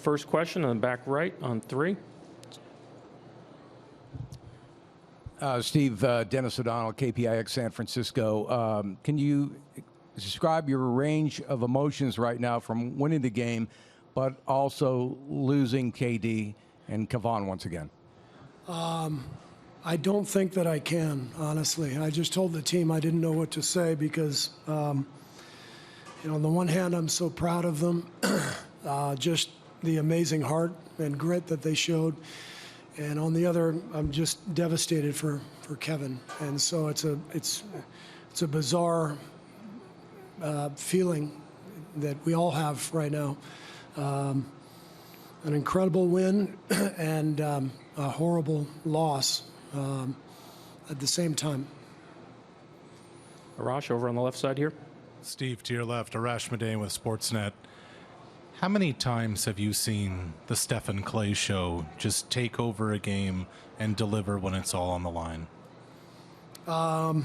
First question on the back right on 3. Steve, Dennis O'Donnell, KPIX San Francisco. Can you describe your range of emotions right now from winning the game, but also losing KD and Kevon once again? I don't think that I can, honestly. I just told the team I didn't know what to say because, on the one hand, I'm so proud of them, just the amazing heart and grit that they showed. And on the other, I'm just devastated for Kevin. And so it's a bizarre feeling that we all have right now. An incredible win and a horrible loss at the same time. Arash over on the left side here. Steve, to your left, Arash Madain with Sportsnet. How many times have you seen the Steph and Klay show just take over a game and deliver when it's all on the line? I've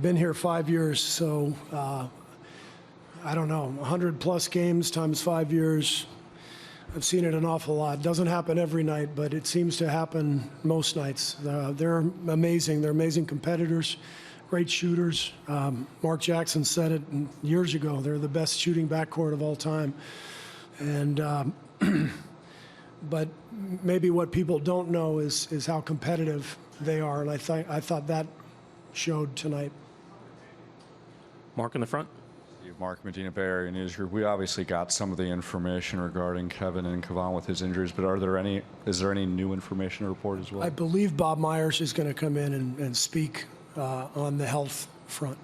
been here 5 years, so I don't know, 100-plus games times 5 years. I've seen it an awful lot. Doesn't happen every night, but it seems to happen most nights. They're amazing. They're amazing competitors, great shooters. Mark Jackson said it years ago. They're the best shooting backcourt of all time. And but maybe what people don't know is how competitive they are, and I thought that showed tonight. Mark in the front. Mark Medina, Bay Area News Group. We obviously got some of the information regarding Kevin and Kevon with his injuries, but is there any new information to report as well? I believe Bob Myers is going to come in and speak on the health front.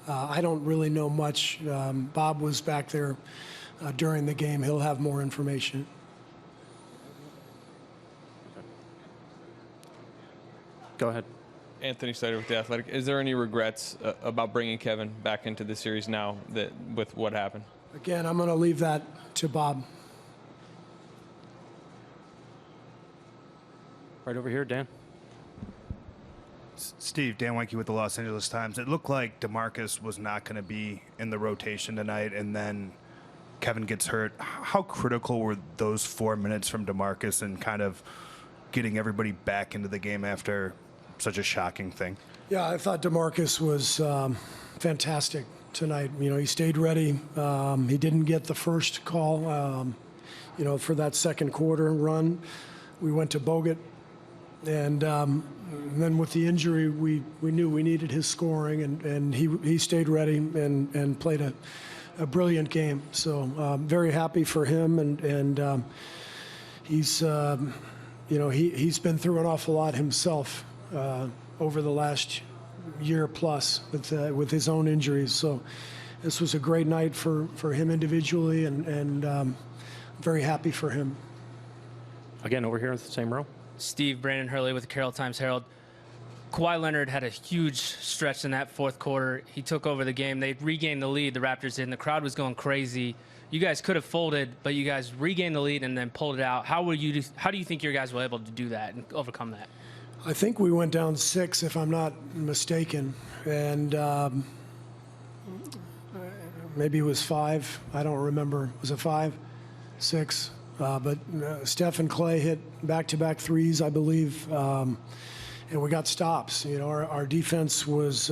I don't really know much. Bob was back there during the game. He'll have more information. Go ahead. Anthony Snyder with The Athletic. Is there any regrets about bringing Kevin back into the series now that with what happened? Again, I'm going to leave that to Bob. Right over here, Dan. Steve, Dan Weinke with the Los Angeles Times. It looked like DeMarcus was not going to be in the rotation tonight, and then Kevin gets hurt. How critical were those 4 minutes from DeMarcus and kind of getting everybody back into the game after such a shocking thing? Yeah, I thought DeMarcus was fantastic tonight. He stayed ready. He didn't get the first call, for that second quarter run. We went to Bogut, and then with the injury, we knew we needed his scoring, and he stayed ready and played a brilliant game. So very happy for him, and he's he's been through an awful lot himself over the last year plus with his own injuries. So this was a great night for him individually, and very happy for him. Again, over here in the same row. Steve, Brandon Hurley with the Carroll Times-Herald. Kawhi Leonard had a huge stretch in that fourth quarter. He took over the game. They regained the lead, the Raptors did, and the crowd was going crazy. You guys could have folded, but you guys regained the lead and then pulled it out. How do you think your guys were able to do that and overcome that? I think we went down 6, if I'm not mistaken, and maybe it was 5. I don't remember. Was it 5? 6? But Steph and Klay hit back-to-back threes, I believe, and we got stops. Our defense was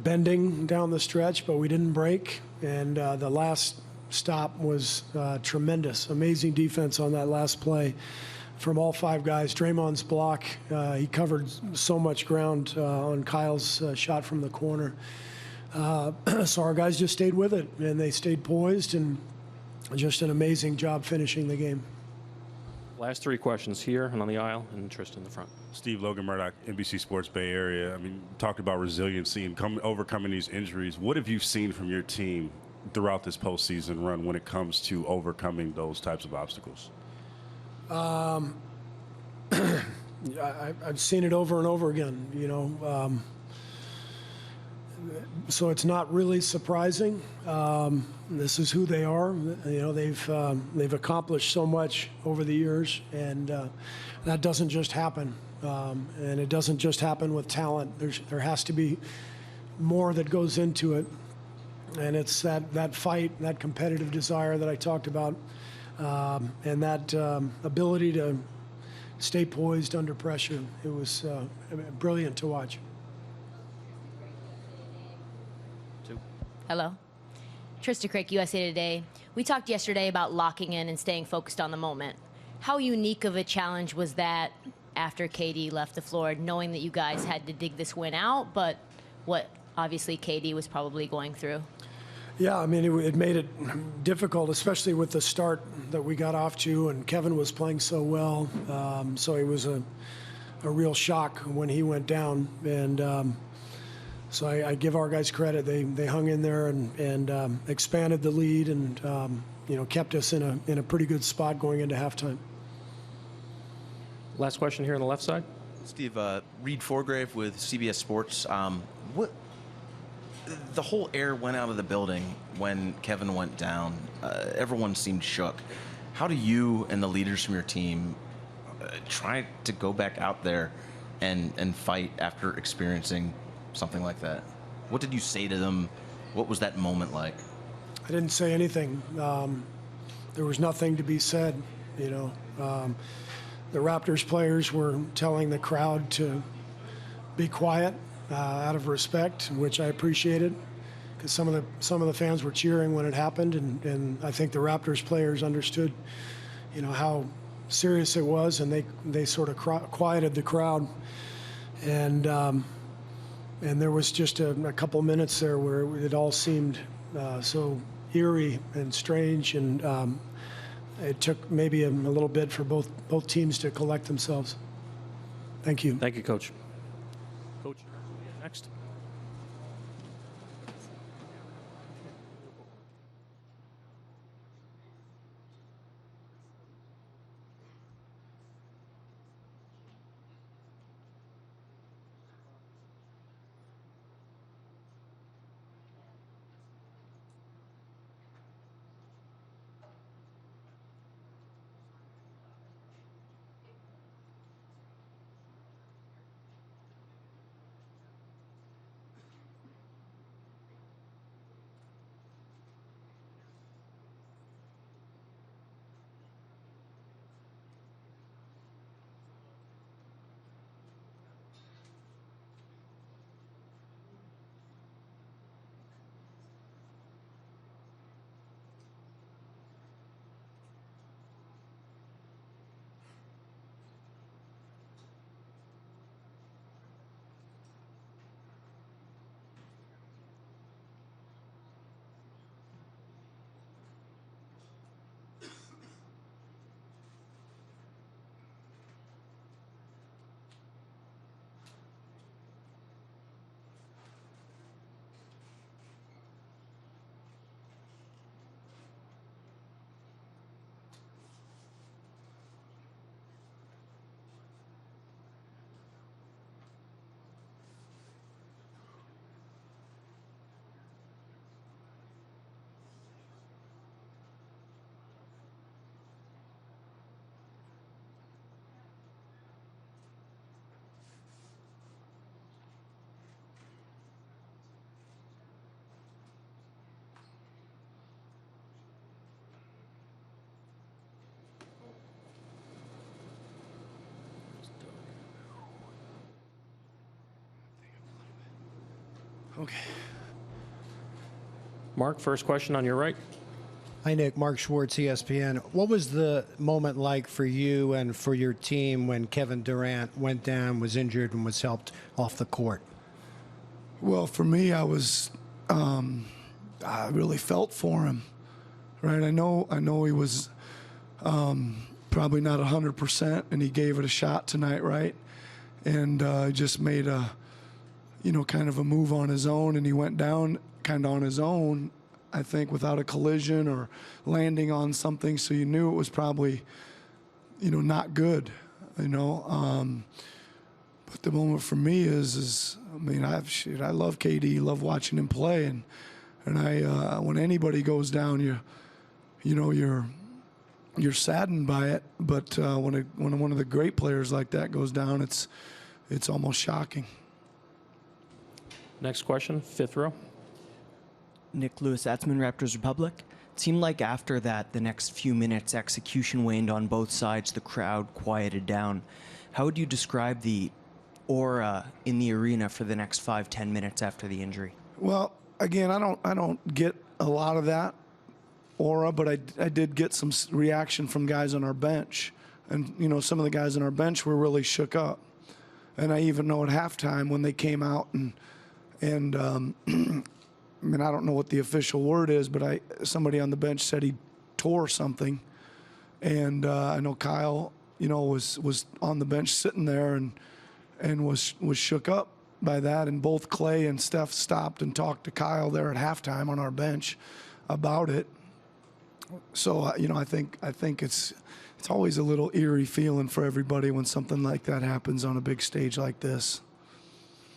bending down the stretch, but we didn't break, and the last stop was tremendous. Amazing defense on that last play from all 5 guys. Draymond's block, he covered so much ground on Kyle's shot from the corner. So our guys just stayed with it, and they stayed poised, and just an amazing job finishing the game. Last 3 questions here and on the aisle, and Tristan in the front. Steve, Logan Murdoch, NBC Sports Bay Area. I mean, talked about resiliency and overcoming these injuries. What have you seen from your team throughout this postseason run when it comes to overcoming those types of obstacles? I've seen it over and over again, so it's not really surprising. This is who they are. They've accomplished so much over the years, and that doesn't just happen. And it doesn't just happen with talent. There has to be more that goes into it, and it's that fight, that competitive desire that I talked about And that ability to stay poised under pressure, it was brilliant to watch. Hello. Trista Crick, USA Today. We talked yesterday about locking in and staying focused on the moment. How unique of a challenge was that after KD left the floor, knowing that you guys had to dig this win out, but what obviously KD was probably going through? Yeah, I mean, it made it difficult, especially with the start that we got off to, and Kevin was playing so well. So it was a real shock when he went down. And so I give our guys credit. They hung in there and expanded the lead and, kept us in a pretty good spot going into halftime. Last question here on the left side. Steve, Reed Forgrave with CBS Sports. The whole air went out of the building when Kevin went down. Everyone seemed shook. How do you and the leaders from your team try to go back out there and fight after experiencing something like that? What did you say to them? What was that moment like? I didn't say anything. There was nothing to be said, The Raptors players were telling the crowd to be quiet out of respect, which I appreciated, because some of the fans were cheering when it happened, and I think the Raptors players understood, how serious it was, and they sort of quieted the crowd, and there was just a couple minutes there where it all seemed so eerie and strange, and it took maybe a little bit for both teams to collect themselves. Thank you. Thank you, Coach. Coach, next. Okay. Mark, first question on your right. Hi, Nick. Mark Schwartz, ESPN. What was the moment like for you and for your team when Kevin Durant went down, was injured, and was helped off the court? Well, for me, I really felt for him, right? I know he was probably not 100%, and he gave it a shot tonight, right? And just made a, kind of a move on his own, and he went down kind of on his own, I think, without a collision or landing on something, so you knew it was probably, not good, But the moment for me is I love KD, love watching him play, and I when anybody goes down, you're saddened by it, but when one of the great players like that goes down, it's almost shocking. Next question, fifth row. Nick Lewis, Atzman, Raptors Republic. seemed like after that, the next few minutes, execution waned on both sides. The crowd quieted down. How would you describe the aura in the arena for the next 5-10 minutes after the injury? Well, again, I don't get a lot of that aura, but I did get some reaction from guys on our bench. And, you know, some of the guys on our bench were really shook up. And I even know at halftime when they came out and I mean, I don't know what the official word is, but somebody on the bench said he tore something. And I know Kyle, you know, was on the bench sitting there and was shook up by that. And both Klay and Steph stopped and talked to Kyle there at halftime on our bench about it. So, you know, I think it's always a little eerie feeling for everybody when something like that happens on a big stage like this.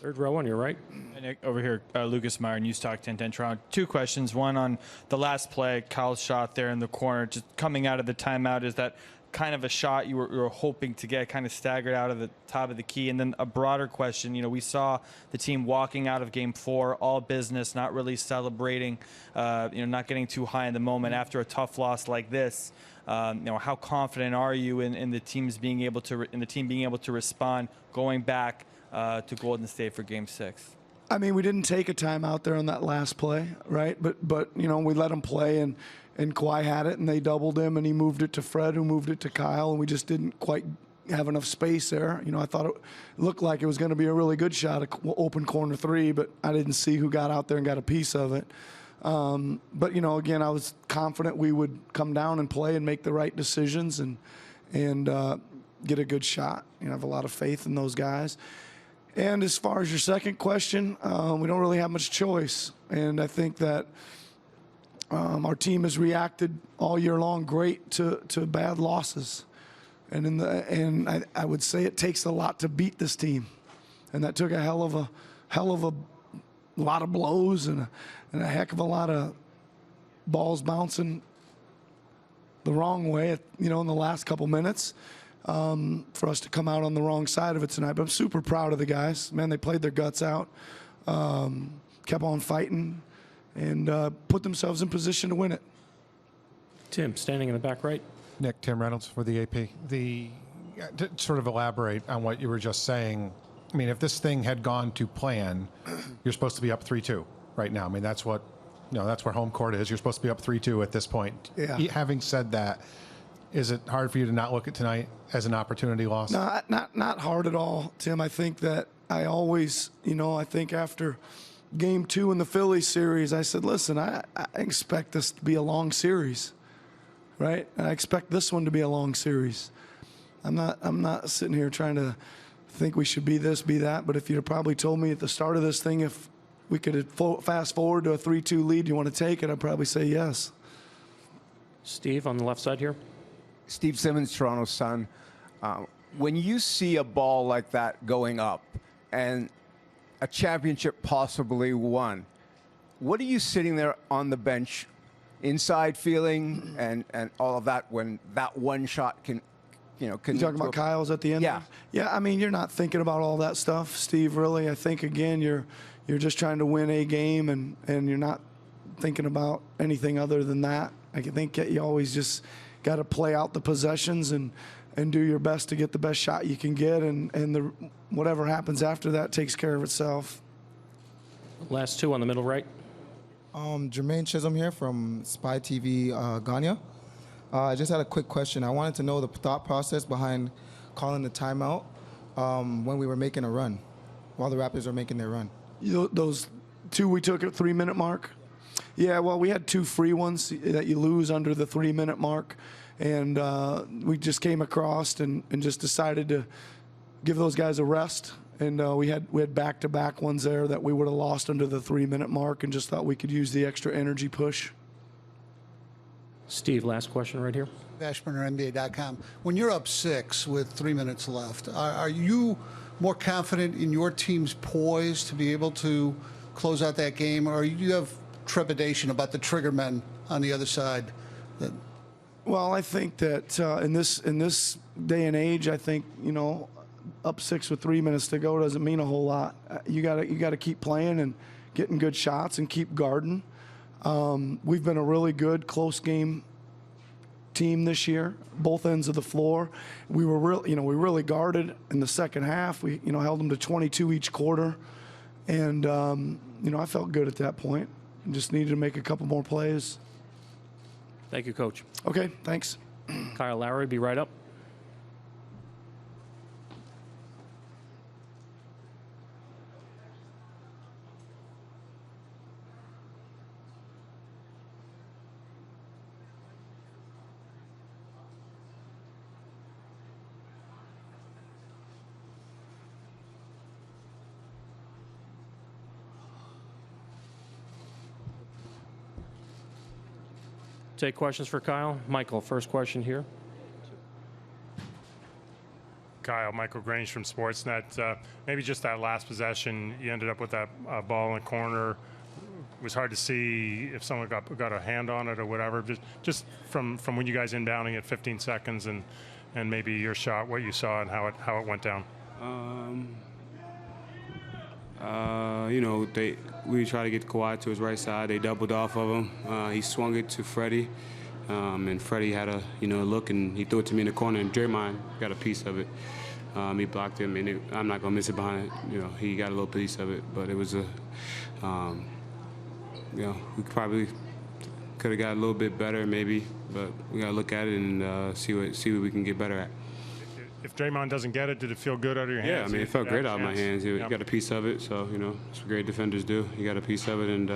Third row on your right. Hey, Nick, over here, Lucas Meyer, News Talk 1010 Toronto. Two questions. One on the last play, Kyle's shot there in the corner, just coming out of the timeout. Is that kind of a shot you were hoping to get, kind of staggered out of the top of the key? And then a broader question, you know, we saw the team walking out of Game 4, all business, not really celebrating, you know, not getting too high in the moment after a tough loss like this. You know, how confident are you in the teams being able to respond, going back to Golden State for Game 6? I mean, we didn't take a timeout there on that last play, right? But you know, we let him play, and Kawhi had it, and they doubled him, and he moved it to Fred, who moved it to Kyle, and we just didn't quite have enough space there. You know, I thought it looked like it was going to be a really good shot, an open corner three, but I didn't see who got out there and got a piece of it. But you know, again, I was confident we would come down and play and make the right decisions and get a good shot. You know, I have a lot of faith in those guys. And as far as your second question, we don't really have much choice. And I think that our team has reacted all year long great to bad losses. And I would say it takes a lot to beat this team. And that took a hell of a lot of blows and a heck of a lot of balls bouncing the wrong way, you know, in the last couple minutes. For us to come out on the wrong side of it tonight. But I'm super proud of the guys. Man, they played their guts out, kept on fighting, and put themselves in position to win it. Tim, standing in the back right. Nick, Tim Reynolds for the AP. To sort of elaborate on what you were just saying, I mean, if this thing had gone to plan, you're supposed to be up 3-2 right now. I mean, that's what, you know, that's where home court is. You're supposed to be up 3-2 at this point. Yeah. Having said that, is it hard for you to not look at tonight as an opportunity loss? No, not hard at all, Tim. I think that I always, you know, I think after Game 2 in the Philly series, I said, listen, I expect this to be a long series, right? I expect this one to be a long series. I'm not sitting here trying to think we should be this, be that, but if you'd have probably told me at the start of this thing if we could fast forward to a 3-2 lead, you want to take it, I'd probably say yes. Steve on the left side here. Steve Simmons, Toronto Sun. When you see a ball like that going up and a championship possibly won, what are you sitting there on the bench inside feeling and all of that when that one shot can, you know, You talking about Kyle's at the end? Yeah. Yeah, I mean, you're not thinking about all that stuff, Steve, really. I think, again, you're just trying to win a game and you're not thinking about anything other than that. I think you always just got to play out the possessions and do your best to get the best shot you can get, and whatever happens after that takes care of itself. Last two on the middle right. Jermaine Chisholm here from Spy TV Ghana. I just had a quick question. I wanted to know the thought process behind calling the timeout when we were making a run, while the Raptors were making their run. Those two we took at 3-minute mark? Yeah, well, we had two free ones that you lose under the 3-minute mark, and we just came across and just decided to give those guys a rest. And we had back-to-back ones there that we would have lost under the 3-minute mark, and just thought we could use the extra energy push. Steve, last question right here. Ashburner, NBA.com. When you're up 6 with 3 minutes left, are you more confident in your team's poise to be able to close out that game, or you have trepidation about the trigger men on the other side? Well, I think that in this day and age, I think, you know, up 6 with 3 minutes to go doesn't mean a whole lot. You gotta keep playing and getting good shots and keep guarding. We've been a really good, close game team this year, both ends of the floor. We were we really guarded in the second half. We, held them to 22 each quarter. And, I felt good at that point. Just needed to make a couple more plays. Thank you, Coach. Okay, thanks. Kyle Lowry, be right up. Take questions for Kyle. Michael, first question here. Kyle, Michael Grange from Sportsnet. Maybe just that last possession, you ended up with that ball in the corner. It was hard to see if someone got a hand on it or whatever. Just from when you guys inbounding at 15 seconds and maybe your shot, what you saw and how it went down. We tried to get Kawhi to his right side. They doubled off of him. He swung it to Freddie, and Freddie had a look, and he threw it to me in the corner. And Draymond got a piece of it. He blocked him, and I'm not gonna miss it behind. He got a little piece of it, but it was we probably could have got a little bit better, maybe, but we gotta look at it and see what we can get better at. If Draymond doesn't get it, did it feel good out of your hands? Yeah, I mean, it felt great out of my hands. You got a piece of it, so, that's what great defenders do. You got a piece of it, and,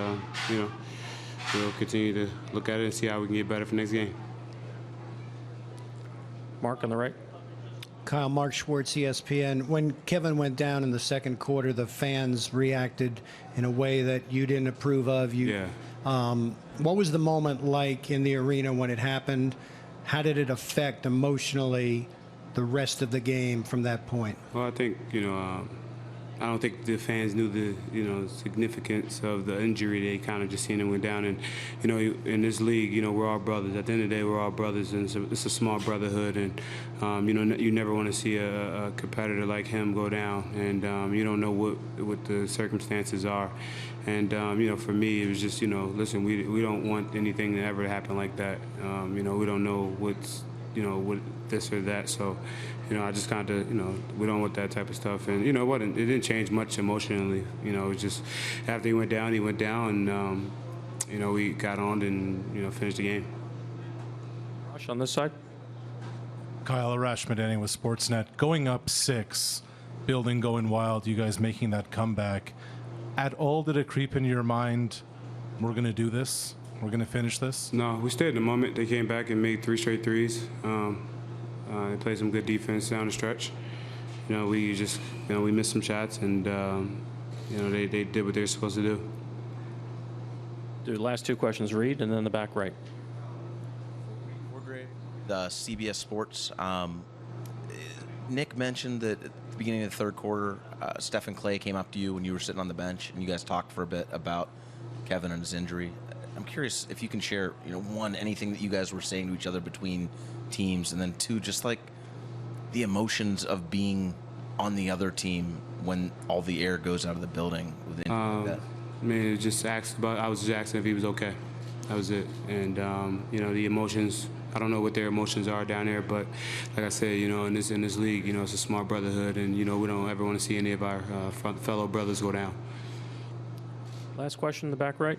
we'll continue to look at it and see how we can get better for next game. Mark on the right. Kyle, Mark Schwartz, ESPN. When Kevin went down in the second quarter, the fans reacted in a way that you didn't approve of. What was the moment like in the arena when it happened? How did it affect emotionally the rest of the game from that point? Well, I think, I don't think the fans knew the, significance of the injury. They kind of just seen him went down. And, in this league, we're all brothers. At the end of the day, we're all brothers, and it's a small brotherhood. And, you never want to see a competitor like him go down. And you don't know what the circumstances are. And, for me, it was just, listen, we don't want anything to ever happen like that. We don't know what's, with this or that. So, I just kind of, we don't want that type of stuff. And, it didn't change much emotionally. It was just after he went down, and, we got on and, finished the game. Rush on this side. Kyle Rashmadani with Sportsnet. Going up 6, building going wild, you guys making that comeback. At all did it creep into your mind, we're going to do this? We're going to finish this? No, we stayed in the moment. They came back and made 3 straight threes. They played some good defense down the stretch. We just, we missed some shots, and, they did what they were supposed to do. The last 2 questions, Reed, and then the back right. We're great. The CBS Sports. Nick mentioned that at the beginning of the third quarter, Steph and Klay came up to you when you were sitting on the bench, and you guys talked for a bit about Kevin and his injury. I'm curious if you can share, one, anything that you guys were saying to each other between teams, and then 2, just like the emotions of being on the other team when all the air goes out of the building with an injury like that. I mean, I was just asking if he was okay. That was it. And, the emotions, I don't know what their emotions are down there, but like I said, in this league, it's a small brotherhood, and, we don't ever want to see any of our fellow brothers go down. Last question in the back right.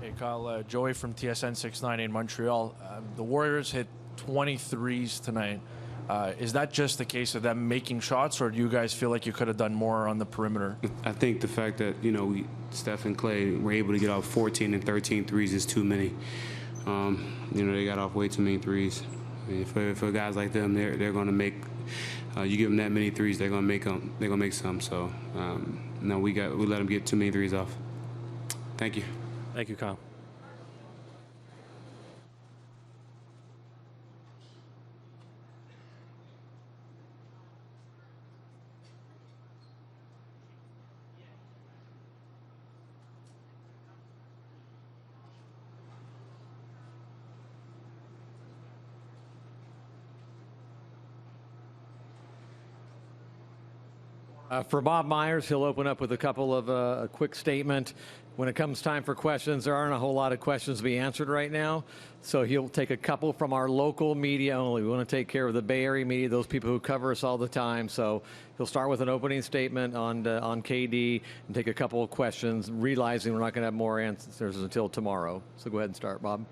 Hey, Kyle, Joey from TSN 690 in Montreal. The Warriors hit 23s tonight. Is that just the case of them making shots, or do you guys feel like you could have done more on the perimeter? I think the fact that, Steph and Klay were able to get off 14 and 13 threes is too many. They got off way too many threes. I mean, for guys like them, they're going to make. You give them that many threes, they're going to make them. They're going to make some. So, no, we let them get too many threes off. Thank you. Thank you, Kyle. For Bob Myers, he'll open up with a couple of a quick statement. when it comes time for questions, there aren't a whole lot of questions to be answered right now. So he'll take a couple from our local media only. We want to take care of the Bay Area media, those people who cover us all the time. So he'll start with an opening statement on KD and take a couple of questions, realizing we're not going to have more answers until tomorrow. So go ahead and start, Bob.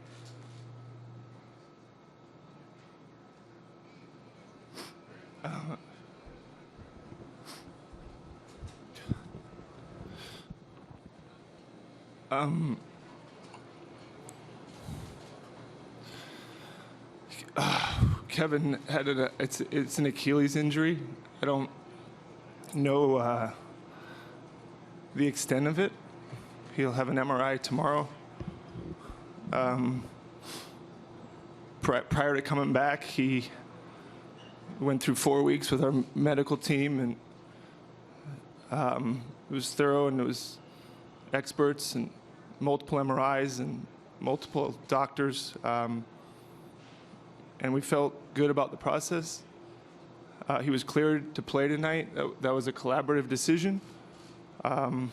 Kevin had it's an Achilles injury. I don't know the extent of it. He'll have an MRI tomorrow. Prior to coming back, he went through 4 weeks with our medical team, and it was thorough, and it was experts and multiple MRIs and multiple doctors. And we felt good about the process. He was cleared to play tonight. That was a collaborative decision. I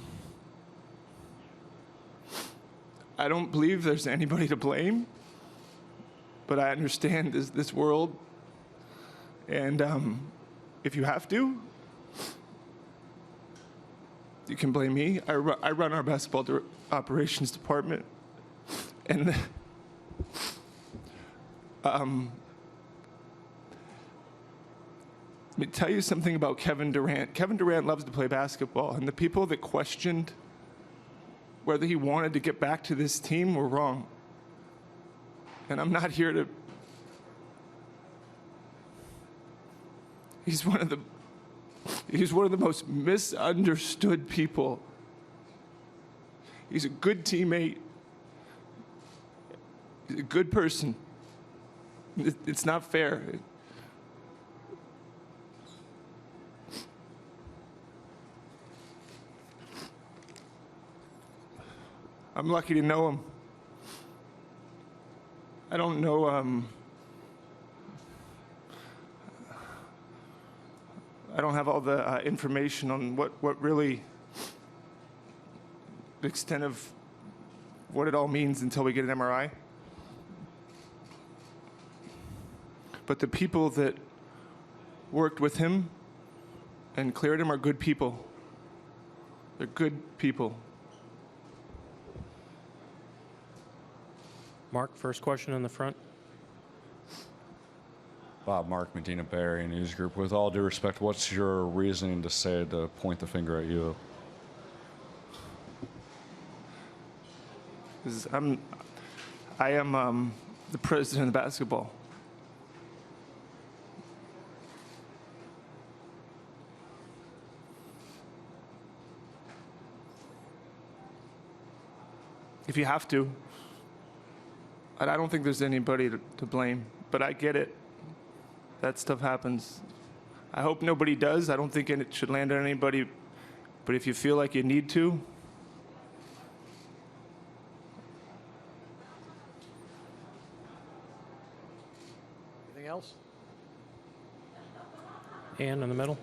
don't believe there's anybody to blame, but I understand this world. And if you have to, you can blame me. I run our basketball operations department, and let me tell you something about Kevin Durant. Kevin Durant loves to play basketball, and the people that questioned whether he wanted to get back to this team were wrong. And I'm not here to... He's one of the most misunderstood people. He's a good teammate. He's a good person. It's not fair. I'm lucky to know him. I don't know, I don't have all the information on what really, the extent of what it all means until we get an MRI. But the people that worked with him and cleared him are good people. They're good people. Mark, first question in the front. Bob, Mark, Medina Bay Area News Group. With all due respect, what's your reasoning to say to point the finger at you? I am the president of basketball. If you have to. I don't think there's anybody to blame, but I get it. That stuff happens. I hope nobody does. I don't think it should land on anybody, but if you feel like you need to. Anything else? Ann in the middle.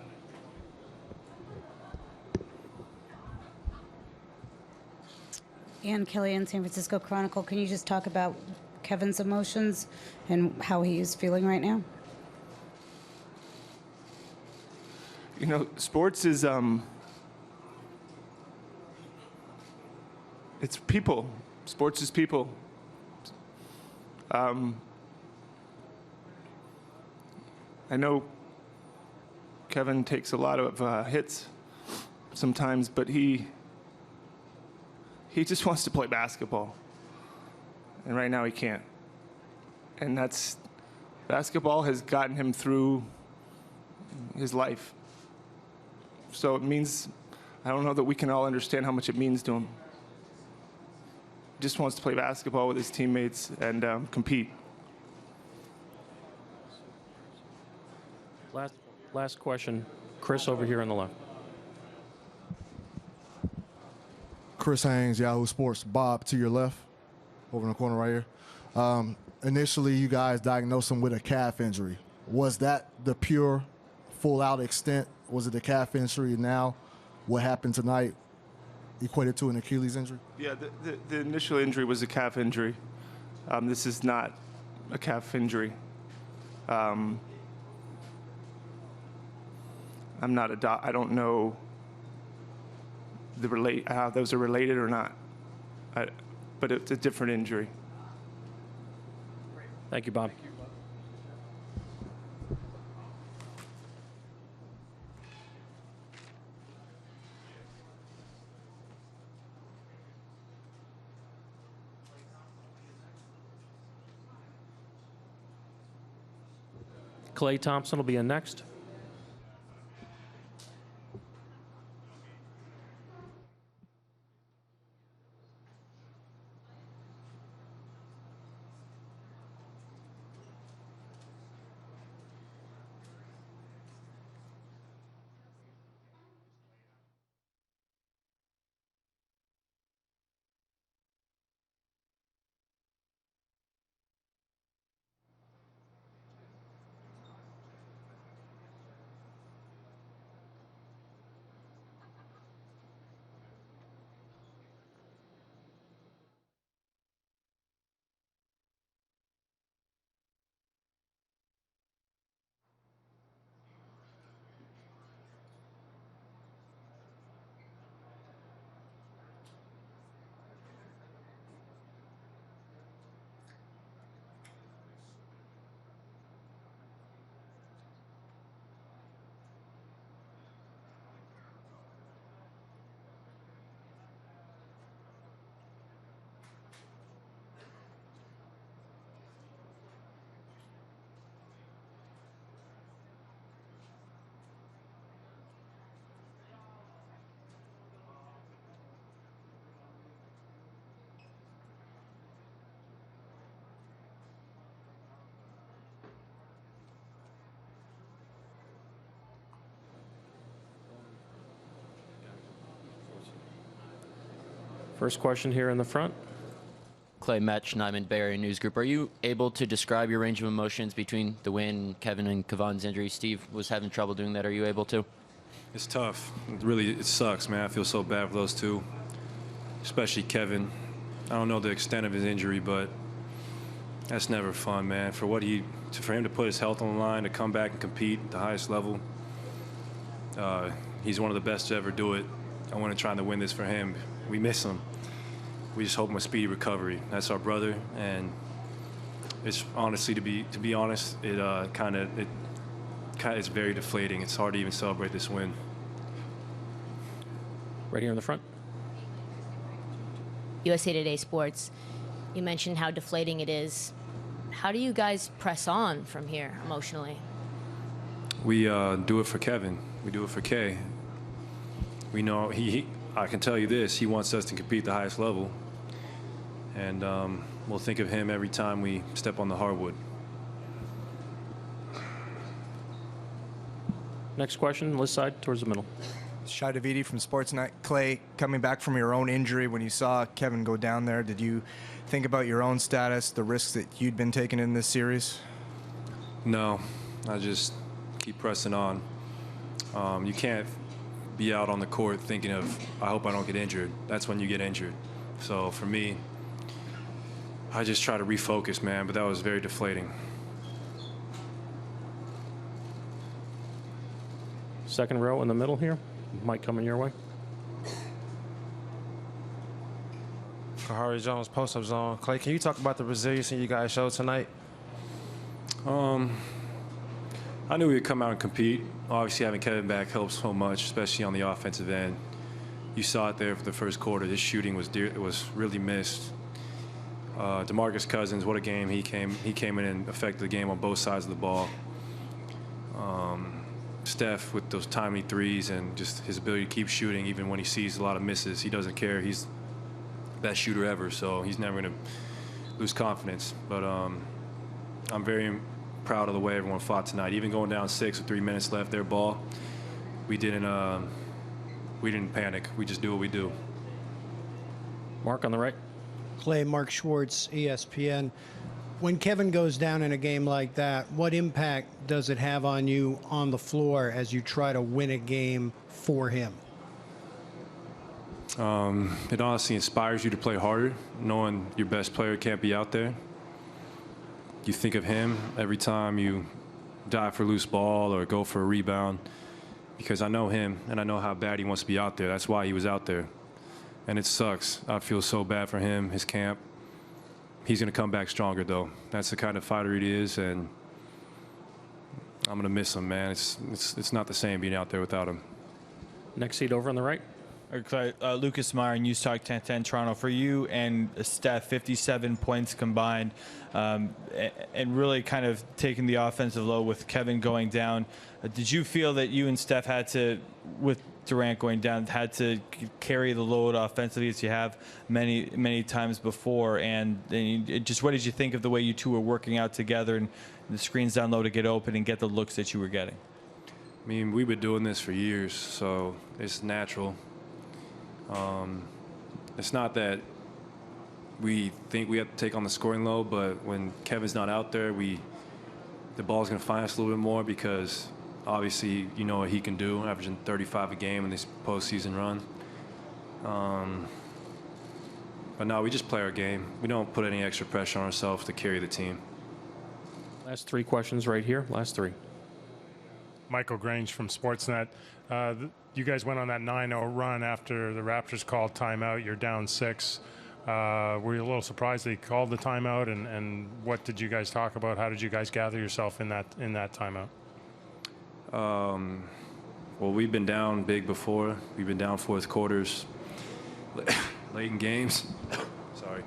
Ann Killian, San Francisco Chronicle. Can you just talk about Kevin's emotions and how he is feeling right now? You know, sports is, it's people. Sports is people. I know Kevin takes a lot of hits sometimes, but he just wants to play basketball. And right now he can't. And basketball has gotten him through his life. So it means, I don't know that we can all understand how much it means to him. He just wants to play basketball with his teammates and compete. Last question. Chris over here on the left. Chris Haynes, Yahoo Sports. Bob, to your left, over in the corner right here. Initially, you guys diagnosed him with a calf injury. Was that the pure, full-out extent? Was it the calf injury? Now, what happened tonight? equated to an Achilles injury? Yeah, the initial injury was a calf injury. This is not a calf injury. I'm not a doc. I don't know how those are related or not. But it's a different injury. Thank you, Bob. Klay Thompson will be in next. First question here in the front. Clay Metch, Nyman Bay Area News Group. Are you able to describe your range of emotions between the win, Kevin and Kevon's injury? Steve was having trouble doing that. Are you able to? It's tough. It sucks, man. I feel so bad for those two, especially Kevin. I don't know the extent of his injury, but that's never fun, man. For him to put his health on the line, to come back and compete at the highest level, he's one of the best to ever do it. I want to try to win this for him. We miss him. We just hope him a speedy recovery. That's our brother, and it's honestly, to be honest, it's very deflating. It's hard to even celebrate this win. Right here in the front. USA Today Sports. You mentioned how deflating it is. How do you guys press on from here emotionally? We do it for Kevin. We do it for Kay. We know I can tell you this, he wants us to compete at the highest level. And we'll think of him every time we step on the hardwood. Next question, list side towards the middle. Shai Davidi from Sportsnet. Clay, coming back from your own injury, when you saw Kevin go down there, did you think about your own status, the risks that you'd been taking in this series? No, I just keep pressing on. You can't be out on the court thinking of, I hope I don't get injured. That's when you get injured. So for me, I just try to refocus, man, but that was very deflating. Second row in the middle here. Mic coming your way. Kahari Jones, post-up zone. Clay, can you talk about the resiliency you guys showed tonight? I knew we would come out and compete. Obviously, having Kevin back helps so much, especially on the offensive end. You saw it there for the first quarter. His shooting was really missed. DeMarcus Cousins, what a game he came in and affected the game on both sides of the ball. Steph with those timely threes and just his ability to keep shooting even when he sees a lot of misses. He doesn't care. He's the best shooter ever, so he's never going to lose confidence. But I'm very proud of the way everyone fought tonight. Even going down 6 with 3 minutes left, their ball, we didn't panic. We just do what we do. Mark on the right. Clay, Mark Schwartz, ESPN. When Kevin goes down in a game like that, what impact does it have on you on the floor as you try to win a game for him? It honestly inspires you to play harder, knowing your best player can't be out there. You think of him every time you dive for a loose ball or go for a rebound, because I know him and I know how bad he wants to be out there. That's why he was out there. And it sucks. I feel so bad for him, his camp. He's going to come back stronger, though. That's the kind of fighter he is, and I'm going to miss him, man. It's not the same being out there without him. Next seat over on the right. Lucas Meyer, News Talk 1010 Toronto. For you and Steph, 57 points combined, and really kind of taking the offensive load with Kevin going down. Did you feel that you and Steph had to, with Durant going down, had to carry the load offensively as you have many times before? And just what did you think of the way you two were working out together and the screens down low to get open and get the looks that you were getting? I mean, we've been doing this for years, so it's natural. It's not that we think we have to take on the scoring load, but when Kevin's not out there, the ball's going to find us a little bit more, because obviously you know what he can do, averaging 35 a game in this postseason run. But no, we just play our game. We don't put any extra pressure on ourselves to carry the team. Last three questions right here. Last three. Michael Grange from Sportsnet. You guys went on that 9-0 run after the Raptors called timeout. You're down 6. Were you a little surprised they called the timeout? And what did you guys talk about? How did you guys gather yourself in that timeout? Well, we've been down big before. We've been down fourth quarters, late in games. Sorry.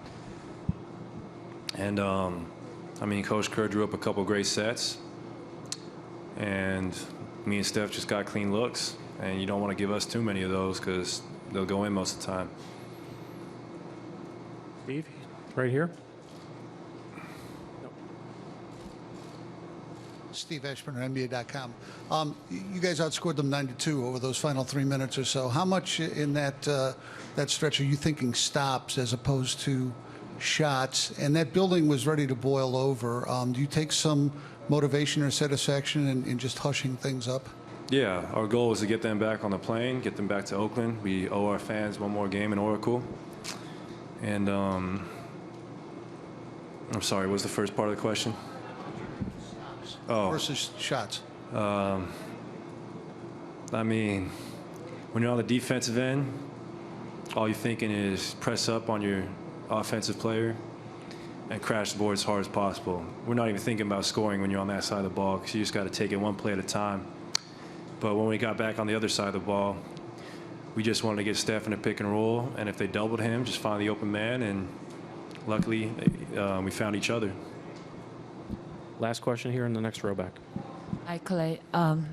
And I mean, Coach Kerr drew up a couple great sets, and me and Steph just got clean looks. And you don't want to give us too many of those, because they'll go in most of the time. Steve, right here. Steve Ashburn, NBA.com. You guys outscored them 9-2 over those final 3 minutes or so. How much in that stretch are you thinking stops as opposed to shots? And that building was ready to boil over. Do you take some motivation or satisfaction in just hushing things up? Yeah, our goal is to get them back on the plane, get them back to Oakland. We owe our fans one more game in Oracle. And I'm sorry, what was the first part of the question? Versus shots. I mean, when you're on the defensive end, all you're thinking is press up on your offensive player and crash the board as hard as possible. We're not even thinking about scoring when you're on that side of the ball, because you just got to take it one play at a time. But when we got back on the other side of the ball, we just wanted to get Steph in a pick and roll, and if they doubled him, just find the open man, and luckily we found each other. Last question here in the next row back. Hi, Klay.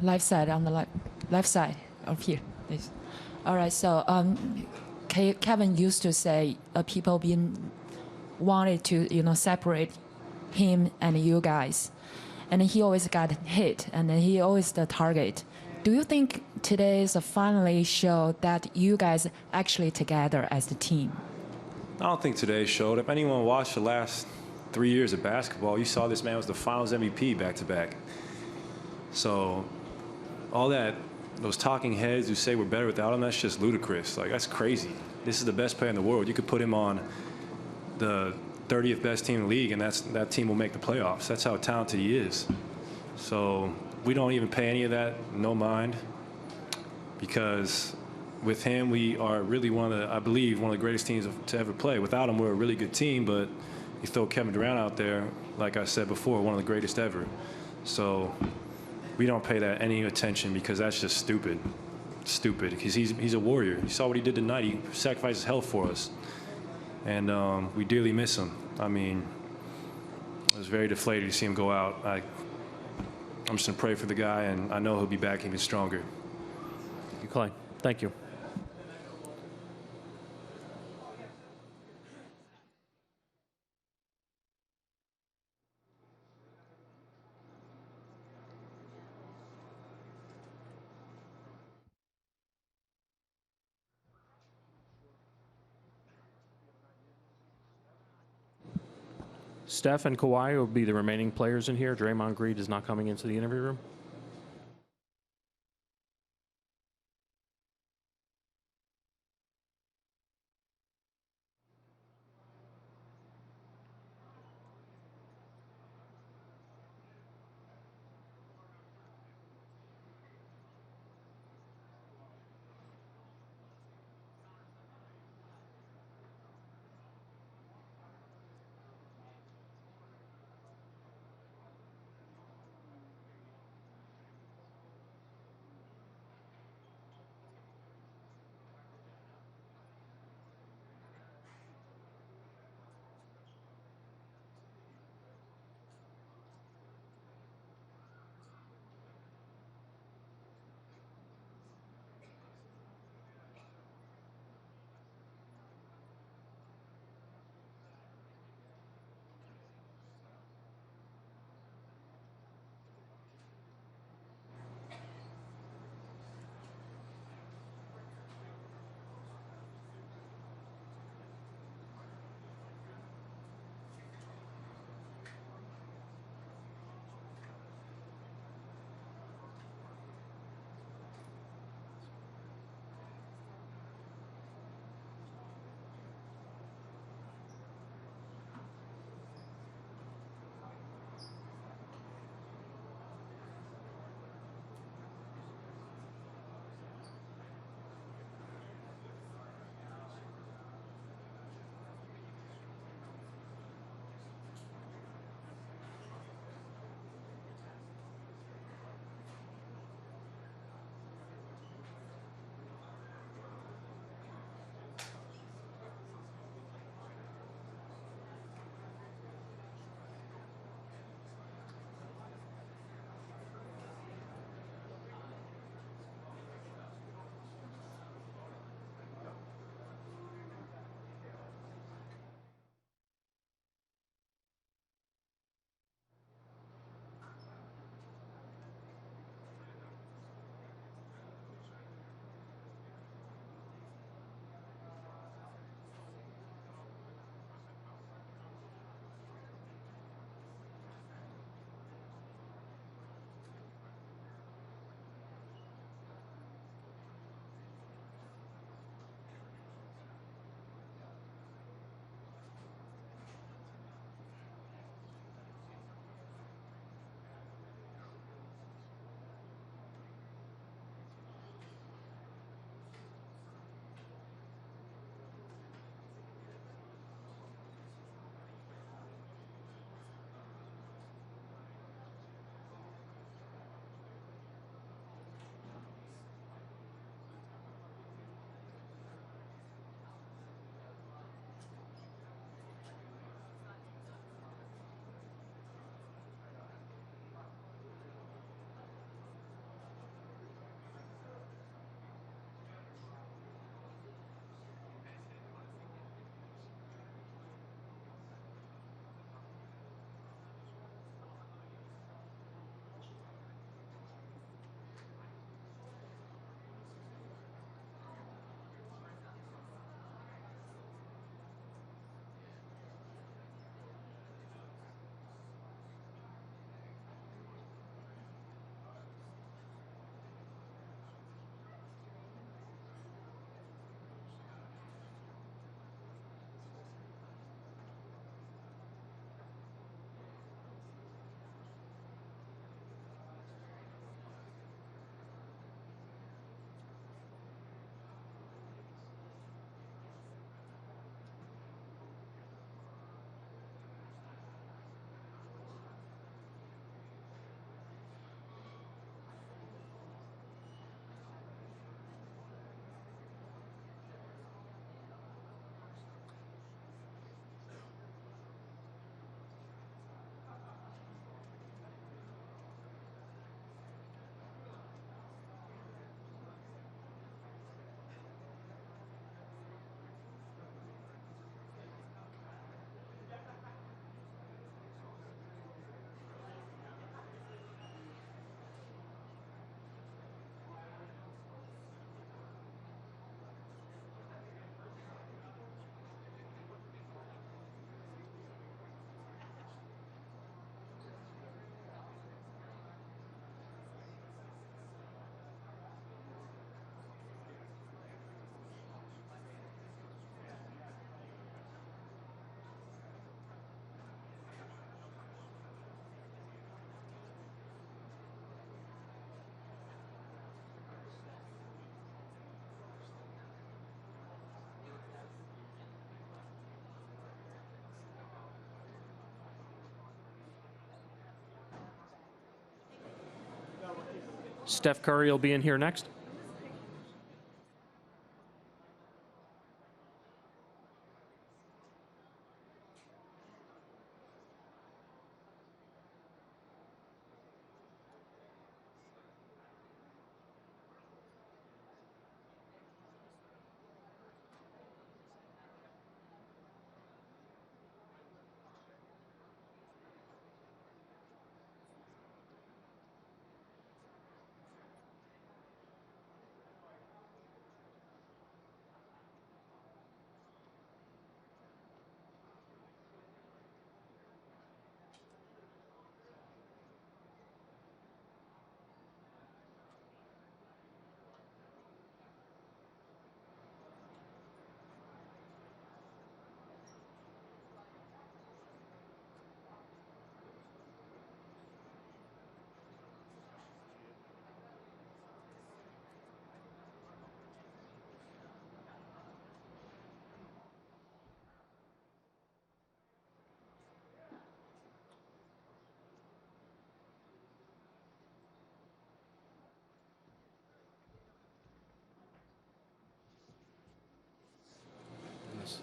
Left side on the left side of here, please. All right. So Kevin used to say people wanted to separate him and you guys, and he always got hit, and he always the target. Do you think today is finally show that you guys actually together as the team? I don't think today showed. If anyone watched the last 3 years of basketball, you saw this man was the Finals MVP back-to-back. So all that, those talking heads who say we're better without him, that's just ludicrous. Like, that's crazy. This is the best player in the world. You could put him on the 30th best team in the league, and that team will make the playoffs. That's how talented he is. So we don't even pay any of that no mind, because with him, we are really I believe, one of the greatest teams to ever play. Without him, we're a really good team, but you throw Kevin Durant out there, like I said before, one of the greatest ever. So we don't pay that any attention, because that's just stupid. Stupid, because he's a warrior. You saw what he did tonight. He sacrificed his health for us. And we dearly miss him. I mean, I was very deflated to see him go out. I'm just going to pray for the guy, and I know he'll be back even stronger. Thank you, Klay. Thank you. Steph and Kawhi will be the remaining players in here. Draymond Green is not coming into the interview room. Steph Curry will be in here next.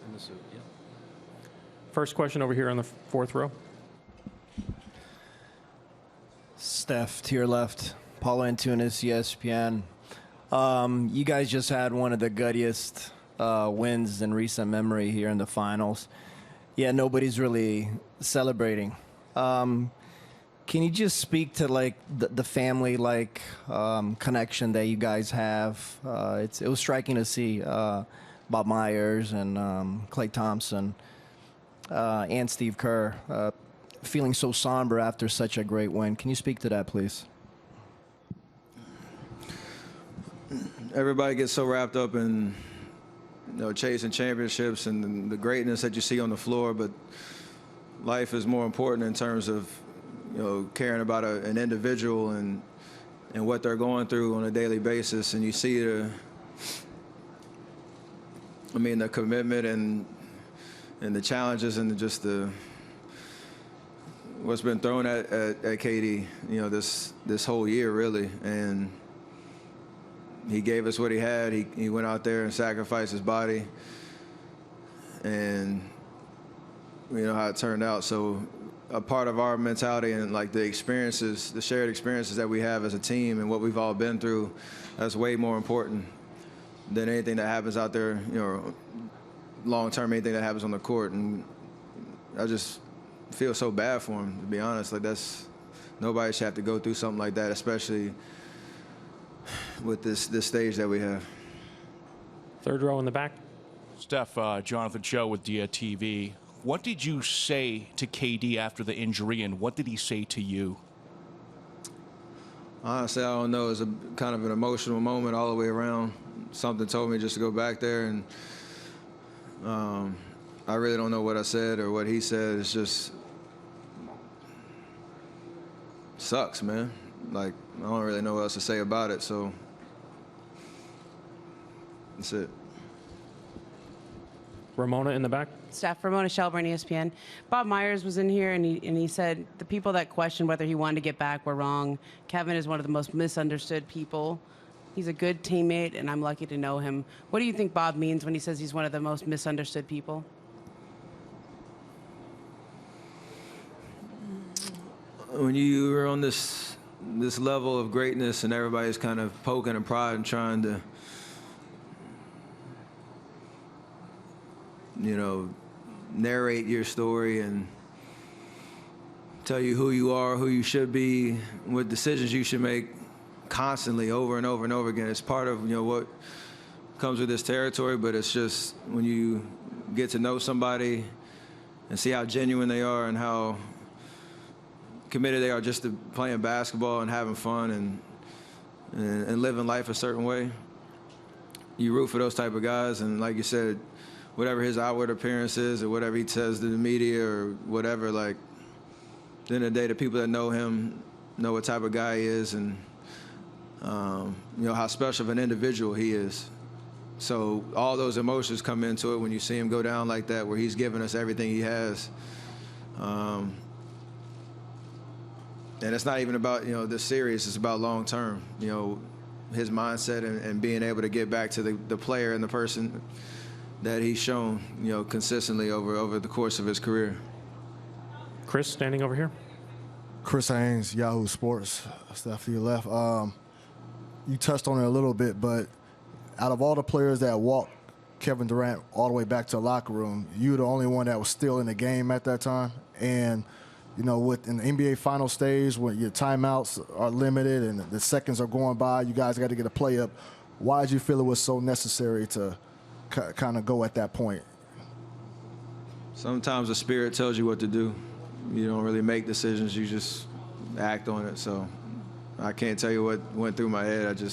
In the suit, yeah. First question over here on the fourth row. Steph, to your left. Paulo Antunes, ESPN. You guys just had one of the guttiest wins in recent memory here in the finals. Yeah, nobody's really celebrating. Can you just speak to like the family connection that you guys have? It was striking to see Bob Myers and Klay Thompson and Steve Kerr feeling so somber after such a great win. Can you speak to that, please? Everybody gets so wrapped up in chasing championships and the greatness that you see on the floor, but life is more important in terms of caring about an individual and what they're going through on a daily basis. And you see the commitment and the challenges and just what's been thrown at KD, this whole year really. And he gave us what he had. He went out there and sacrificed his body, and we know how it turned out. So a part of our mentality and like the experiences, the shared experiences that we have as a team and what we've all been through, that's way more important than anything that happens out there, long term, anything that happens on the court. And I just feel so bad for him, to be honest. Like nobody should have to go through something like that, especially with this stage that we have. Third row in the back. Steph, Jonathan Cho with DIA-TV. What did you say to KD after the injury, and what did he say to you? Honestly, I don't know. It was kind of an emotional moment all the way around. Something told me just to go back there, and I really don't know what I said or what he said. It's just sucks, man. Like, I don't really know what else to say about it, so that's it. Ramona in the back. Steph, Ramona Shelburne, ESPN. Bob Myers was in here, and he said the people that questioned whether he wanted to get back were wrong. Kevin is one of the most misunderstood people. He's a good teammate, and I'm lucky to know him. What do you think Bob means when he says he's one of the most misunderstood people? When you are on this level of greatness and everybody's kind of poking and prodding and trying to, narrate your story and tell you who you are, who you should be, what decisions you should make constantly over and over and over again. It's part of, what comes with this territory, but it's just when you get to know somebody and see how genuine they are and how committed they are just to playing basketball and having fun and living life a certain way, you root for those type of guys. And like you said, whatever his outward appearance is or whatever he says to the media or whatever, like, at the end of the day, the people that know him know what type of guy he is and, how special of an individual he is. So all those emotions come into it when you see him go down like that, where he's giving us everything he has. And it's not even about, this series. It's about long term. His mindset and being able to get back to the player and the person that he's shown, consistently over the course of his career. Chris, standing over here. Chris Haynes, Yahoo Sports. Steph, to your left. You touched on it a little bit, but out of all the players that walked Kevin Durant all the way back to the locker room, you were the only one that was still in the game at that time. And, with in the NBA final stage, when your timeouts are limited and the seconds are going by, you guys got to get a play up. Why did you feel it was so necessary to kind of go at that point? Sometimes the spirit tells you what to do. You don't really make decisions. You just act on it. So I can't tell you what went through my head. It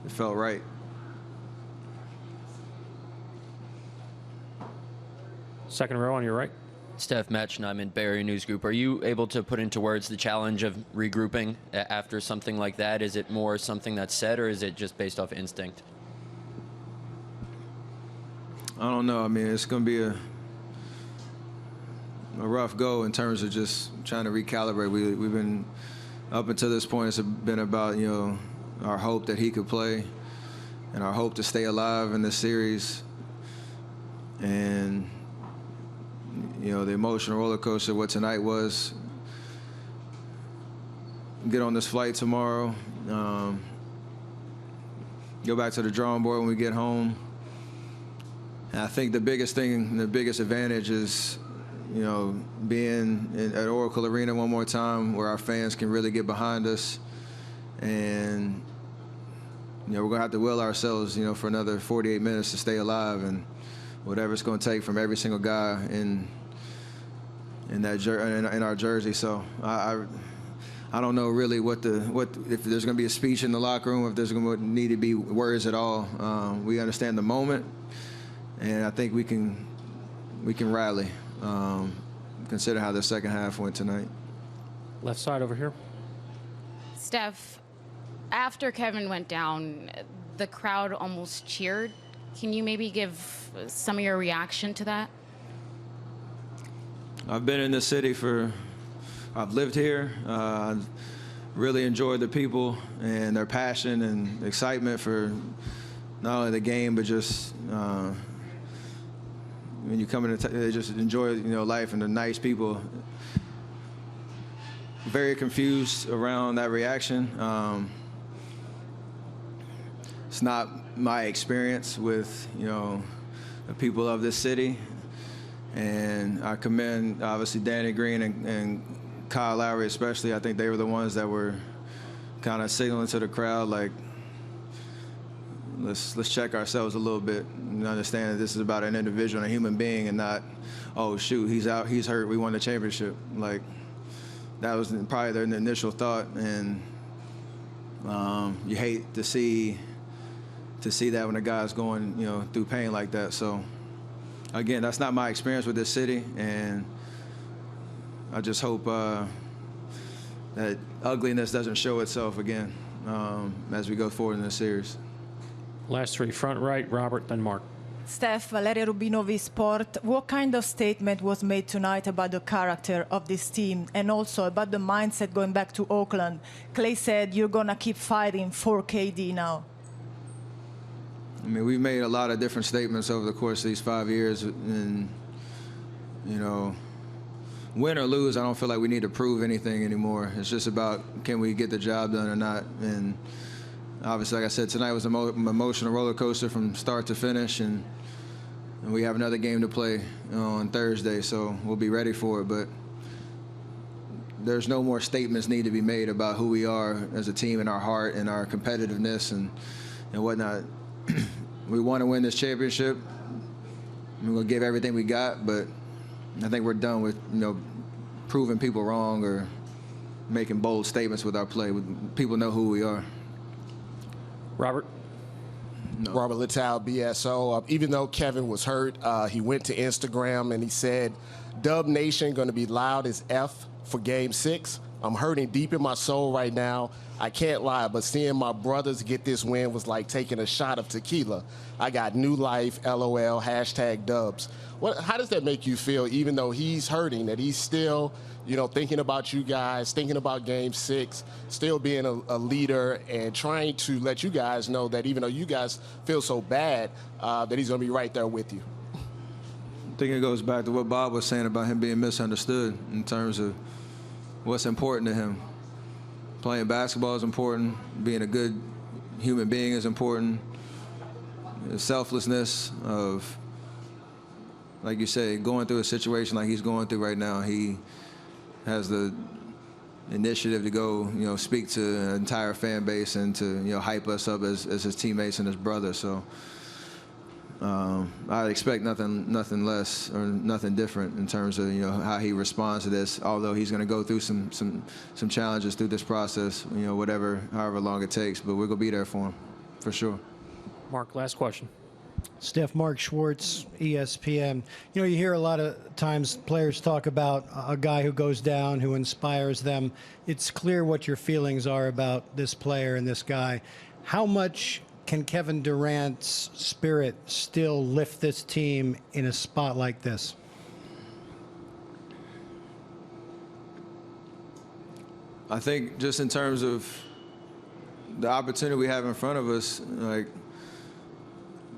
felt right. Second row on your right. Steph Metch, Nyman, Bay Area News Group. Are you able to put into words the challenge of regrouping after something like that? Is it more something that's said, or is it just based off instinct? I don't know. I mean, it's going to be a rough go in terms of just trying to recalibrate. We've been, up until this point, it's been about, our hope that he could play and our hope to stay alive in this series. And the emotional roller coaster, what tonight was. Get on this flight tomorrow. Go back to the drawing board when we get home. And I think the biggest thing, the biggest advantage is, being at Oracle Arena one more time where our fans can really get behind us. And, we're going to have to will ourselves, for another 48 minutes to stay alive. And whatever it's going to take from every single guy in our jersey. So I don't know really what if there's going to be a speech in the locker room, if there's going to need to be words at all. We understand the moment, and I think we can rally. Consider how the second half went tonight. Left side over here. Steph, after Kevin went down, the crowd almost cheered. Can you maybe give some of your reaction to that? I've been in this city I've lived here. Really enjoyed the people and their passion and excitement for not only the game, but just when you come in, they just enjoy, life, and they're nice people. Very confused around that reaction. It's not my experience with, the people of this city. And I commend, obviously, Danny Green and Kyle Lowry especially. I think they were the ones that were kind of signaling to the crowd, like, let's check ourselves a little bit and understand that this is about an individual and a human being and not, oh, shoot, he's out, he's hurt, we won the championship. Like, that was probably their initial thought. And you hate to see that when a guy's going, through pain like that. So, again, that's not my experience with this city, and I just hope that ugliness doesn't show itself again as we go forward in this series. Last three, front right, Robert, then Mark. Steph, Valeria Rubinovi Sport. What kind of statement was made tonight about the character of this team and also about the mindset going back to Oakland? Klay said you're going to keep fighting for KD now. I mean, we've made a lot of different statements over the course of these 5 years. And, win or lose, I don't feel like we need to prove anything anymore. It's just about, can we get the job done or not? And obviously, like I said, tonight was an emotional roller coaster from start to finish. And we have another game to play on Thursday, so we'll be ready for it. But there's no more statements need to be made about who we are as a team and our heart and our competitiveness and whatnot. We want to win this championship. We're going to give everything we got, but I think we're done with, proving people wrong or making bold statements with our play. People know who we are. Robert? No. Robert Littal, BSO. Even though Kevin was hurt, he went to Instagram and he said, Dub Nation going to be loud as F for Game 6. I'm hurting deep in my soul right now. I can't lie, but seeing my brothers get this win was like taking a shot of tequila. I got new life, LOL, #dubs. How does that make you feel, even though he's hurting, that he's still, thinking about you guys, thinking about Game 6, still being a leader and trying to let you guys know that even though you guys feel so bad, that he's going to be right there with you? I think it goes back to what Bob was saying about him being misunderstood in terms of what's important to him. Playing basketball is important. Being a good human being is important. The selflessness of, like you say, going through a situation like he's going through right now. He has the initiative to go, speak to an entire fan base and to, hype us up as his teammates and his brother. So I expect nothing less or nothing different in terms of how he responds to this. Although he's going to go through some challenges through this process, however long it takes. But we're going to be there for him, for sure. Mark, last question. Steph, Mark Schwartz, ESPN. You hear a lot of times players talk about a guy who goes down, who inspires them. It's clear what your feelings are about this player and this guy. How much can Kevin Durant's spirit still lift this team in a spot like this? I think just in terms of the opportunity we have in front of us,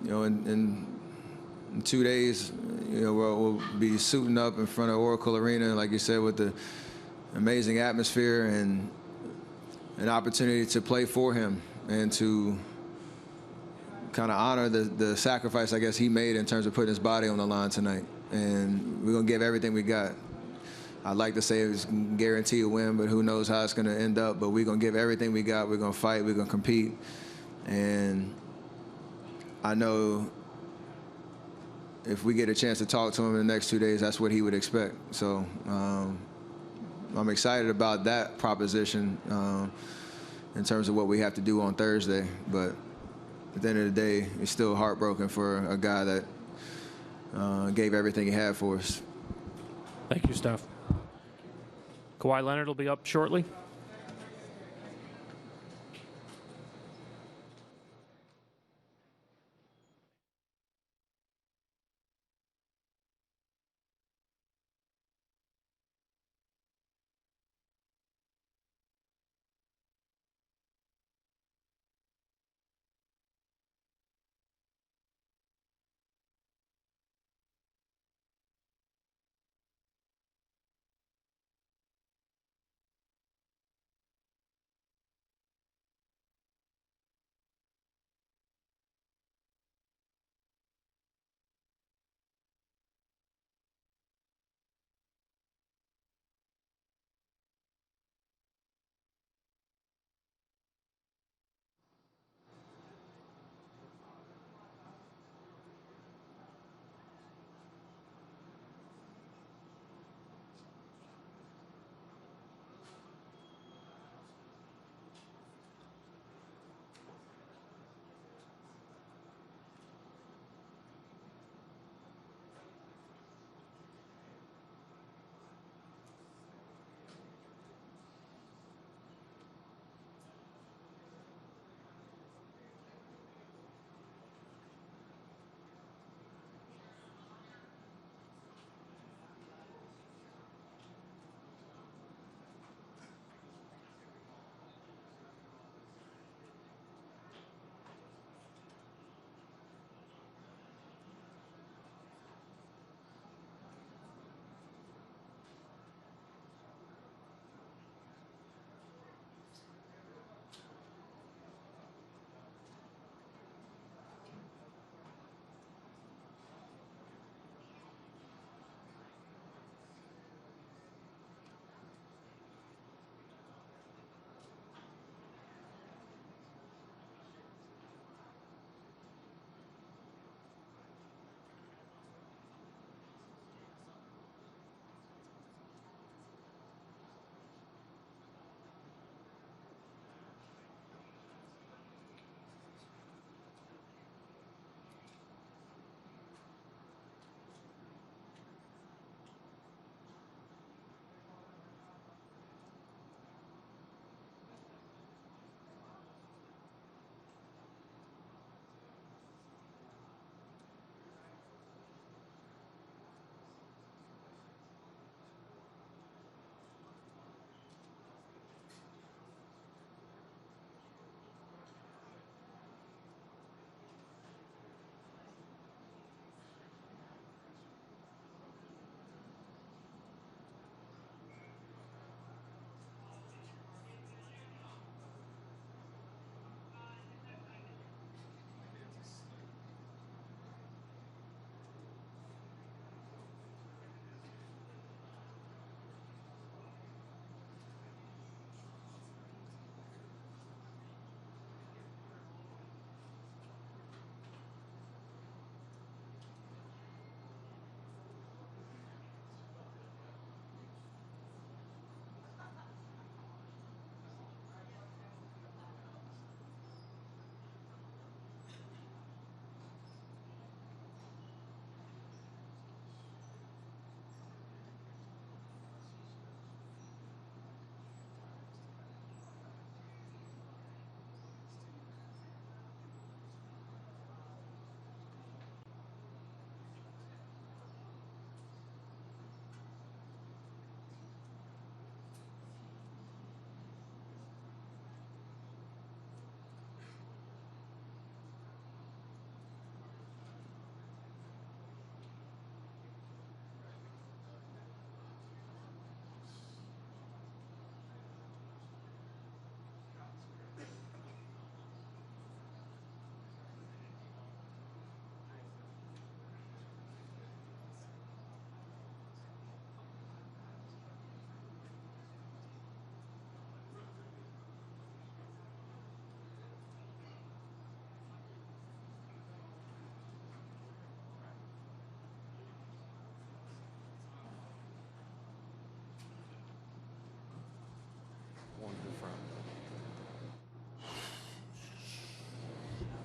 in 2 days, we'll be suiting up in front of Oracle Arena, like you said, with the amazing atmosphere and an opportunity to play for him and to kind of honor the sacrifice, I guess, he made in terms of putting his body on the line tonight. And we're going to give everything we got. I'd like to say it's guaranteed a win, but who knows how it's going to end up. But we're going to give everything we got. We're going to fight. We're going to compete. And I know if we get a chance to talk to him in the next 2 days, that's what he would expect. So I'm excited about that proposition in terms of what we have to do on Thursday. But at the end of the day, it's still heartbroken for a guy that gave everything he had for us. Thank you, Steph. Kawhi Leonard will be up shortly.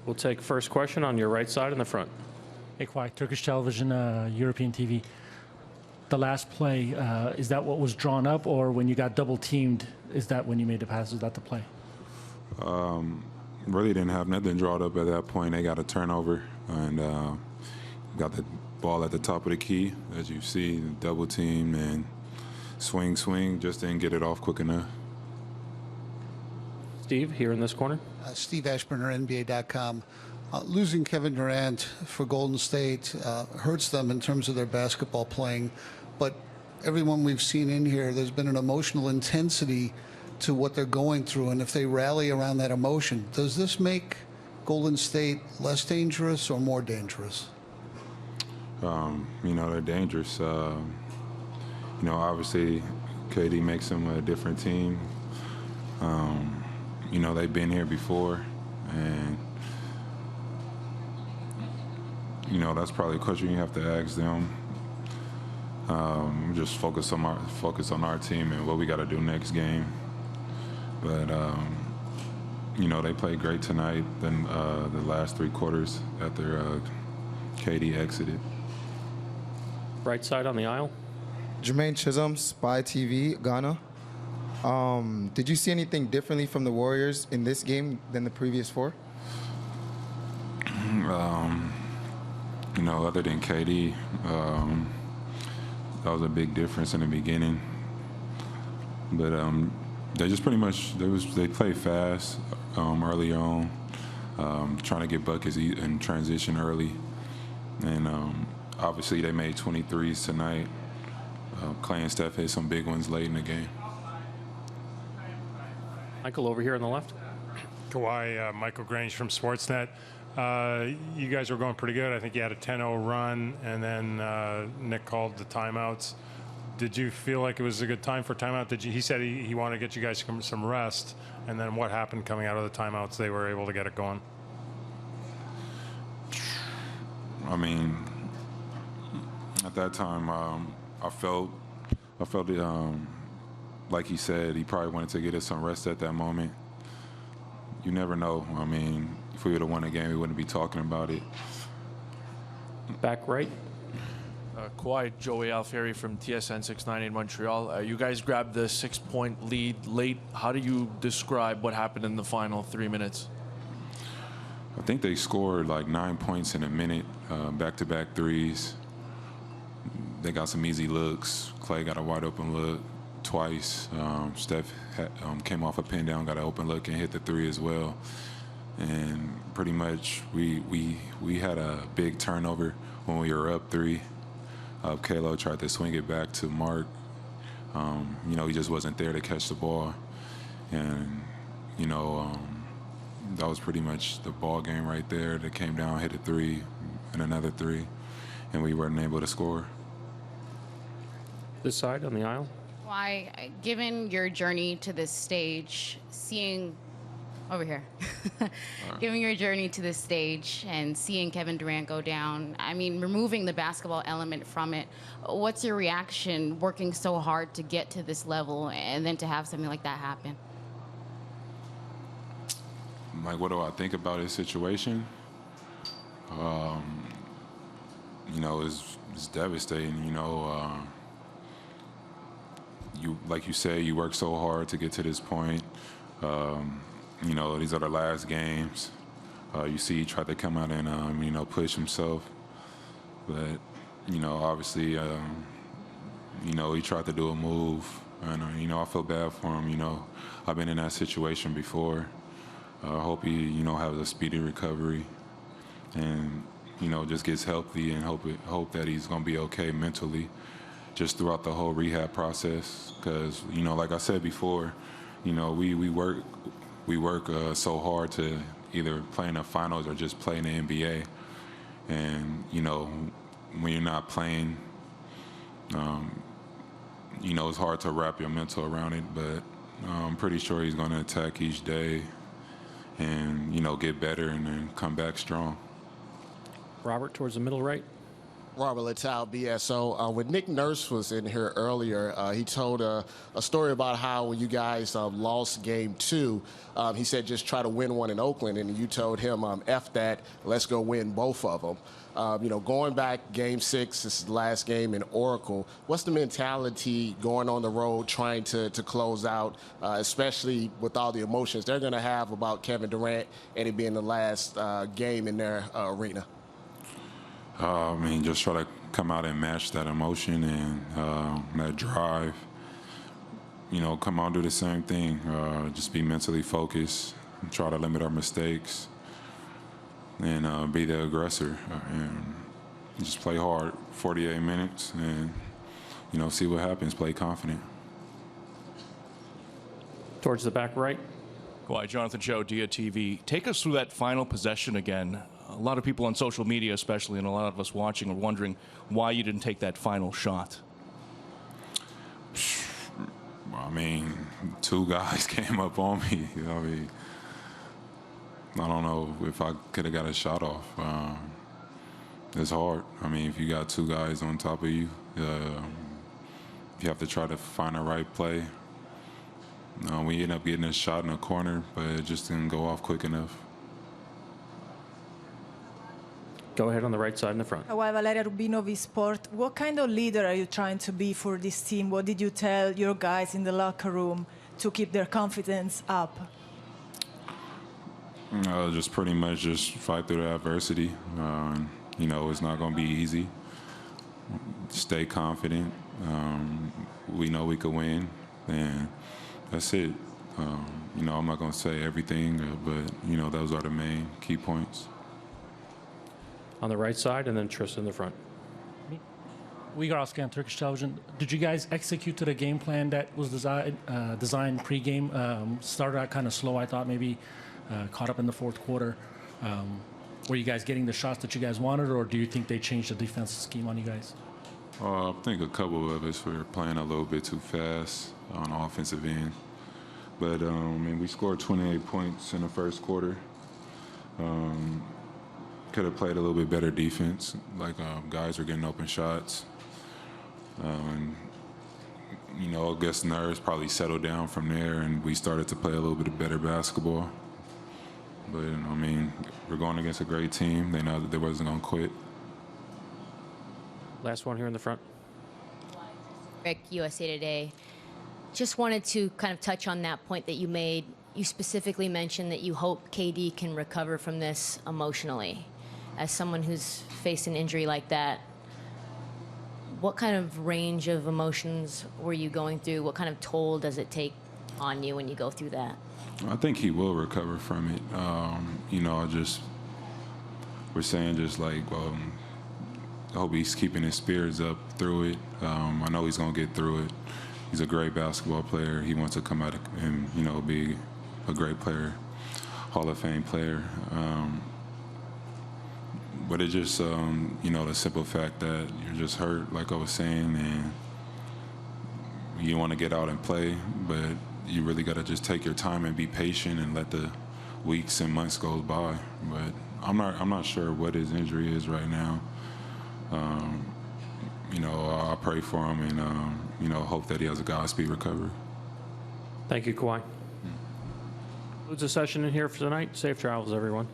We'll take first question on your right side in the front. Hey, Kawhi, Turkish television, European TV. The last play, is that what was drawn up, or when you got double teamed, is that when you made the pass? Is that the play? Really didn't have nothing drawn up at that point. They got a turnover and got the ball at the top of the key, as you see, double team and swing, just didn't get it off quick enough. Steve, here in this corner. Steve Ashburner, NBA.com. Losing Kevin Durant for Golden State hurts them in terms of their basketball playing, but everyone we've seen in here, there's been an emotional intensity to what they're going through, and if they rally around that emotion, does this make Golden State less dangerous or more dangerous? They're dangerous. Obviously, KD makes them a different team. They've been here before, and that's probably a question you have to ask them. Just focus on our team and what we got to do next game. But they played great tonight. Then the last 3 quarters after KD exited. Right side on the aisle. Jermaine Chisholm, Spy TV, Ghana. Did you see anything differently from the Warriors in this game than the previous 4? Other than KD, that was a big difference in the beginning. But they just pretty much they played fast early on, trying to get buckets in transition early, and obviously they made 23s tonight. Klay and Steph hit some big ones late in the game. Michael over here on the left. Kawhi, Michael Grange from Sportsnet. You guys were going pretty good. I think you had a 10-0 run, and then Nick called the timeouts. Did you feel like it was a good time for timeout? He said he wanted to get you guys some rest, and then what happened coming out of the timeouts? They were able to get it going. I mean, at that time, I felt like he said, he probably wanted to get us some rest at that moment. You never know. I mean, if we would have won the game, we wouldn't be talking about it. Back right. Kawhi, Joey Alfieri from TSN 690 in Montreal. You guys grabbed the 6-point lead late. How do you describe what happened in the final 3 minutes? I think they scored like 9 points in a minute, back-to-back threes. They got some easy looks. Klay got a wide open look twice. Steph came off a pin down, got an open look, and hit the 3 as well. And pretty much we had a big turnover when we were up 3. Kalo tried to swing it back to Mark. He just wasn't there to catch the ball. And, that was pretty much the ball game right there. They came down, hit a 3, and another 3, and we weren't able to score. This side on the aisle. Why, given your journey to this stage, seeing over here, given your journey to this stage and seeing Kevin Durant go down, I mean, removing the basketball element from it, what's your reaction working so hard to get to this level and then to have something like that happen? Like, what do I think about his situation? It's devastating. You, like you say, you work so hard to get to this point. These are the last games. You see, he tried to come out and push himself, but obviously, he tried to do a move, and I feel bad for him. I've been in that situation before. I hope he, has a speedy recovery, and just gets healthy, and hope that he's gonna be okay mentally, just throughout the whole rehab process. Because like I said before, we work so hard to either play in the finals or just play in the NBA, and when you're not playing, it's hard to wrap your mental around it. But I'm pretty sure he's gonna attack each day, and get better and then come back strong. Robert, towards the middle right. Robert Littau, BSO. When Nick Nurse was in here earlier, he told a story about how when you guys lost game 2, he said just try to win one in Oakland, and you told him, F that, let's go win both of them. Going back game 6, this is the last game in Oracle, what's the mentality going on the road trying to close out, especially with all the emotions they're going to have about Kevin Durant and it being the last game in their arena? Just try to come out and match that emotion and that drive. Come out and do the same thing. Just be mentally focused, try to limit our mistakes, and be the aggressor. And just play hard, 48 minutes, and, see what happens. Play confident. Towards the back right. Kawhi, Jonathan Cho, Dia TV. Take us through that final possession again. A lot of people on social media, especially, and a lot of us watching, are wondering why you didn't take that final shot. Two guys came up on me. I don't know if I could have got a shot off. It's hard. If you got two guys on top of you, you have to try to find the right play. We ended up getting a shot in the corner, but it just didn't go off quick enough. Go ahead on the right side in the front. Kawhi, Valeria Rubino, V-Sport. What kind of leader are you trying to be for this team? What did you tell your guys in the locker room to keep their confidence up? Just pretty much just fight through the adversity. It's not going to be easy. Stay confident. We know we could win, and that's it. I'm not going to say everything, but, those are the main key points. On the right side, and then Tristan in the front. Uygar Askan, Turkish television. Did you guys execute to the game plan that was designed pre-game? Started out kind of slow, I thought, maybe caught up in the fourth quarter. Were you guys getting the shots that you guys wanted, or do you think they changed the defensive scheme on you guys? I think a couple of us were playing a little bit too fast on the offensive end. But, we scored 28 points in the first quarter. Could have played a little bit better defense. Guys were getting open shots. I guess nerves probably settled down from there, and we started to play a little bit better basketball. But, we're going against a great team. They know that they wasn't going to quit. Last one here in the front. Rick, USA Today. Just wanted to kind of touch on that point that you made. You specifically mentioned that you hope KD can recover from this emotionally. As someone who's faced an injury like that, what kind of range of emotions were you going through? What kind of toll does it take on you when you go through that? I think he will recover from it. We're saying I hope he's keeping his spirits up through it. I know he's going to get through it. He's a great basketball player. He wants to come out and, be a great player, Hall of Fame player. But it's just, the simple fact that you're just hurt, like I was saying, and you want to get out and play, but you really got to just take your time and be patient and let the weeks and months go by. But I'm not sure what his injury is right now. I pray for him and, hope that he has a Godspeed recovery. Thank you, Kawhi. Concludes the session in here for tonight. Safe travels, everyone.